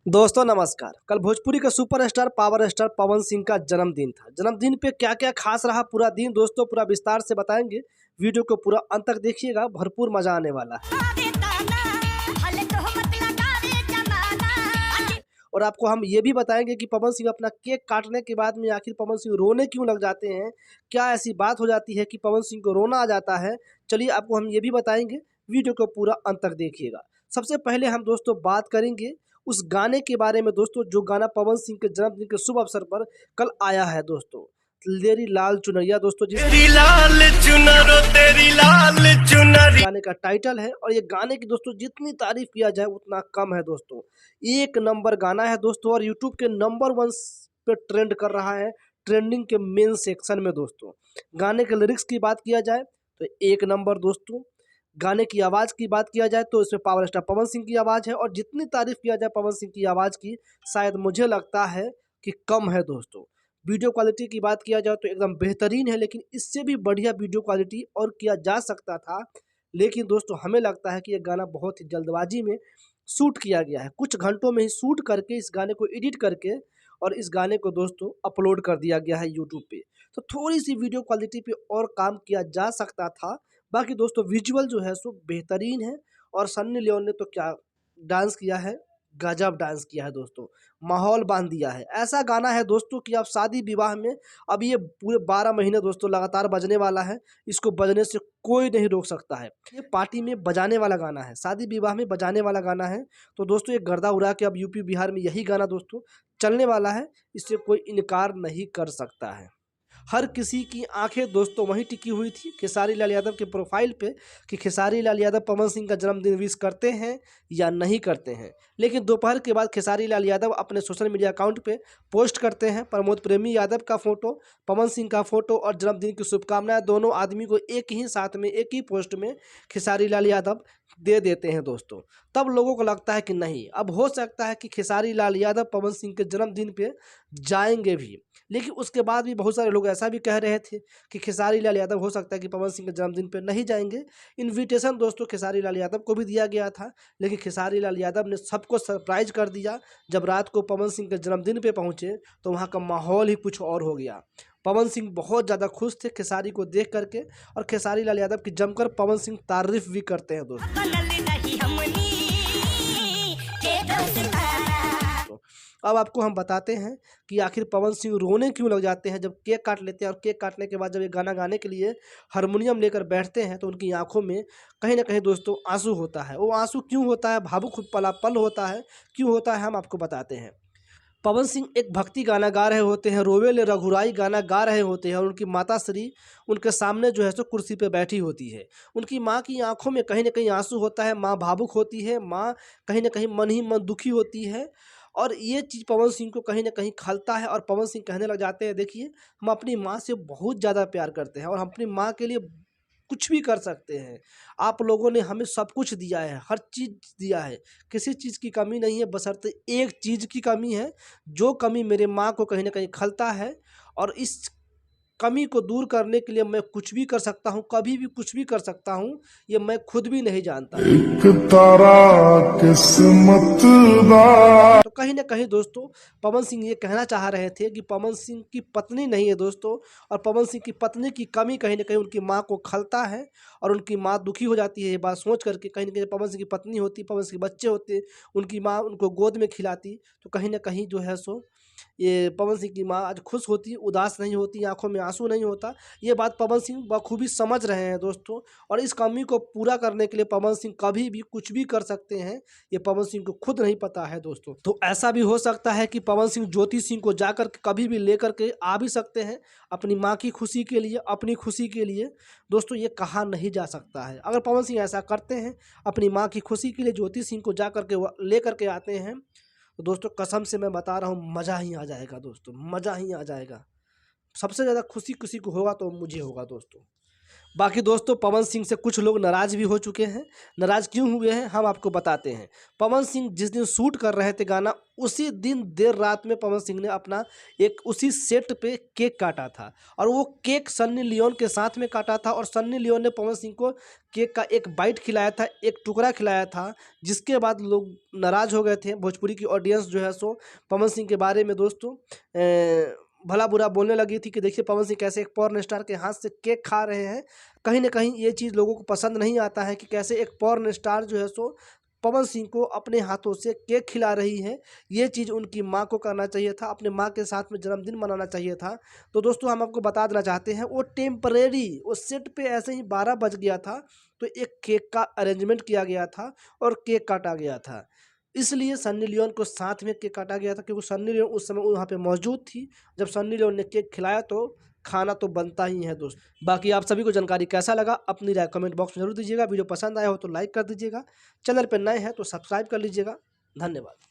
दोस्तों नमस्कार। कल भोजपुरी का superstar power star Pawan Singh का जन्मदिन था। जन्मदिन पे क्या क्या खास रहा पूरा दिन दोस्तों पूरा विस्तार से बताएंगे। वीडियो को पूरा अंत तक देखिएगा, भरपूर मजा आने वाला है। और आपको हम ये भी बताएंगे कि पवन सिंह अपना केक काटने के बाद में आखिर पवन सिंह रोने क्यों लग जाते हैं, क्या ऐसी बात हो जाती है कि पवन सिंह को रोना आ जाता है। चलिए आपको हम ये भी बताएंगे, वीडियो को पूरा अंत तक देखिएगा। सबसे पहले हम दोस्तों बात करेंगे उस गाने के बारे में दोस्तों, जो गाना पवन सिंह के जन्मदिन के शुभ अवसर पर कल आया है दोस्तों, तेरी लाल चुनरिया दोस्तों, जिस तेरी लाल चुनरो तेरी लाल चुनरी गाने का टाइटल है। और ये गाने की दोस्तों जितनी तारीफ किया जाए उतना कम है दोस्तों। एक नंबर गाना है दोस्तों और यूट्यूब के नंबर 1 पे ट्रेंड कर रहा है, ट्रेंडिंग के मेन सेक्शन में दोस्तों। गाने के लिरिक्स की बात किया जाए तो एक नंबर दोस्तों। गाने की आवाज़ की बात किया जाए तो इसमें पावर स्टार पवन सिंह की आवाज़ है, और जितनी तारीफ किया जाए पवन सिंह की आवाज़ की शायद मुझे लगता है कि कम है दोस्तों। वीडियो क्वालिटी की बात किया जाए तो एकदम बेहतरीन है, लेकिन इससे भी बढ़िया वीडियो क्वालिटी और किया जा सकता था। लेकिन दोस्तों हमें लगता है कि ये गाना बहुत ही जल्दबाजी में शूट किया गया है, कुछ घंटों में ही शूट करके इस गाने को एडिट करके और इस गाने को दोस्तों अपलोड कर दिया गया है यूट्यूब पे। तो थोड़ी सी वीडियो क्वालिटी पे और काम किया जा सकता था। बाकी दोस्तों विजुअल जो है सो बेहतरीन है, और सन्नी लियोन ने तो क्या डांस किया है, गजब डांस किया है दोस्तों, माहौल बांध दिया है। ऐसा गाना है दोस्तों कि आप शादी विवाह में, अब ये पूरे 12 महीने दोस्तों लगातार बजने वाला है, इसको बजने से कोई नहीं रोक सकता है। ये पार्टी में बजाने वाला गाना है, शादी विवाह में बजाने वाला गाना है। तो दोस्तों ये गर्दा उड़ा के अब यूपी बिहार में यही गाना दोस्तों चलने वाला है, इससे कोई इनकार नहीं कर सकता है। हर किसी की आंखें दोस्तों वहीं टिकी हुई थी खेसारी लाल यादव के प्रोफाइल पे कि खेसारी लाल यादव पवन सिंह का जन्मदिन विश करते हैं या नहीं करते हैं। लेकिन दोपहर के बाद खेसारी लाल यादव अपने सोशल मीडिया अकाउंट पे पोस्ट करते हैं प्रमोद प्रेमी यादव का फोटो, पवन सिंह का फोटो और जन्मदिन की शुभकामनाएं दोनों आदमी को एक ही साथ में एक ही पोस्ट में खेसारी लाल यादव दे देते हैं दोस्तों। तब लोगों को लगता है कि नहीं, अब हो सकता है कि खेसारी लाल यादव पवन सिंह के जन्मदिन पे जाएंगे भी। लेकिन उसके बाद भी बहुत सारे लोग ऐसा भी कह रहे थे कि खेसारी लाल यादव हो सकता है कि पवन सिंह के जन्मदिन पे नहीं जाएंगे। इनविटेशन दोस्तों खेसारी लाल यादव को भी दिया गया था, लेकिन खेसारी लाल यादव ने सबको सरप्राइज कर दिया। जब रात को पवन सिंह के जन्मदिन पे पहुंचे तो वहाँ का माहौल ही कुछ और हो गया। पवन सिंह बहुत ज़्यादा खुश थे खेसारी को देख करके, और खेसारी लाल यादव की जमकर पवन सिंह तारीफ भी करते हैं दोस्तों। अब आपको हम बताते हैं कि आखिर पवन सिंह रोने क्यों लग जाते हैं जब केक काट लेते हैं, और केक काटने के बाद जब ये गाना गाने के लिए हारमोनियम लेकर बैठते हैं तो उनकी आंखों में कहीं ना कहीं दोस्तों आंसू होता है। वो आंसू क्यों होता है, भावुक पल होता है, क्यों होता है, हम आपको बताते हैं। पवन सिंह एक भक्ति गाना गा रहे होते हैं, रोवेले रघुराई गाना गा रहे होते हैं, और उनकी माता श्री उनके सामने जो है सो कुर्सी पे बैठी होती है। उनकी माँ की आंखों में कहीं ना कहीं आंसू होता है, माँ भावुक होती है, माँ कहीं ना कहीं मन ही मन दुखी होती है। और ये चीज़ पवन सिंह को कहीं ना कहीं खलता है, और पवन सिंह कहने लग जाते हैं, देखिए हम अपनी माँ से बहुत ज़्यादा प्यार करते हैं और हम अपनी माँ के लिए कुछ भी कर सकते हैं। आप लोगों ने हमें सब कुछ दिया है, हर चीज़ दिया है, किसी चीज़ की कमी नहीं है, बशर्ते एक चीज़ की कमी है, जो कमी मेरे माँ को कहीं ना कहीं खलता है। और इस कमी को दूर करने के लिए मैं कुछ भी कर सकता हूँ, कभी भी कुछ भी कर सकता हूँ, ये मैं खुद भी नहीं जानता। एक तारा किस्मत दा। तो कहीं ना कहीं दोस्तों पवन सिंह ये कहना चाह रहे थे कि पवन सिंह की पत्नी नहीं है दोस्तों, और पवन सिंह की पत्नी की कमी कहीं ना कहीं उनकी माँ को खलता है, और उनकी माँ दुखी हो जाती है ये बात सोच करके। कहीं ना कहीं पवन सिंह की पत्नी होती, पवन सिंह के बच्चे होते, उनकी माँ उनको गोद में खिलाती, तो कहीं ना कहीं जो है सो ये पवन सिंह की माँ आज खुश होती, उदास नहीं होती, आंखों में आंसू नहीं होता। ये बात पवन सिंह बखूबी समझ रहे हैं दोस्तों, और इस कमी को पूरा करने के लिए पवन सिंह कभी भी कुछ भी कर सकते हैं, ये पवन सिंह को खुद नहीं पता है दोस्तों। तो ऐसा भी हो सकता है कि पवन सिंह ज्योति सिंह को जाकर के कभी भी लेकर के आ भी सकते हैं अपनी माँ की खुशी के लिए, अपनी खुशी के लिए दोस्तों, ये कहा नहीं जा सकता है। अगर पवन सिंह ऐसा करते हैं अपनी माँ की खुशी के लिए, ज्योति सिंह को जा करके ले करके आते हैं, तो दोस्तों कसम से मैं बता रहा हूँ मज़ा ही आ जाएगा दोस्तों, मज़ा ही आ जाएगा। सबसे ज़्यादा खुशी किसी को होगा तो मुझे होगा दोस्तों। बाकी दोस्तों पवन सिंह से कुछ लोग नाराज़ भी हो चुके हैं। नाराज़ क्यों हुए हैं हम आपको बताते हैं। पवन सिंह जिस दिन शूट कर रहे थे गाना, उसी दिन देर रात में पवन सिंह ने अपना एक उसी सेट पे केक काटा था और वो केक सन्नी लियोन के साथ में काटा था और सन्नी लियोन ने पवन सिंह को केक का एक बाइट खिलाया था, एक टुकड़ा खिलाया था, जिसके बाद लोग नाराज़ हो गए थे। भोजपुरी की ऑडियंस जो है सो पवन सिंह के बारे में दोस्तों भला बुरा बोलने लगी थी कि देखिए पवन सिंह कैसे एक पॉर्न स्टार के हाथ से केक खा रहे हैं। कहीं ना कहीं ये चीज़ लोगों को पसंद नहीं आता है कि कैसे एक पॉर्न स्टार जो है सो पवन सिंह को अपने हाथों से केक खिला रही है। ये चीज़ उनकी माँ को करना चाहिए था, अपने माँ के साथ में जन्मदिन मनाना चाहिए था। तो दोस्तों हम आपको बता देना चाहते हैं वो टेम्परेरी उस सेट पे ऐसे ही 12 बज गया था तो एक केक का अरेंजमेंट किया गया था और केक काटा गया था। इसलिए सन्नी लियोन को साथ में केक काटा गया था क्योंकि सन्नी लियोन उस समय वहाँ पे मौजूद थी। जब सन्नी लियोन ने केक खिलाया तो खाना तो बनता ही है दोस्त। बाकी आप सभी को जानकारी कैसा लगा अपनी राय कमेंट बॉक्स में जरूर दीजिएगा। वीडियो पसंद आया हो तो लाइक कर दीजिएगा। चैनल पर नए हैं तो सब्सक्राइब कर लीजिएगा। धन्यवाद।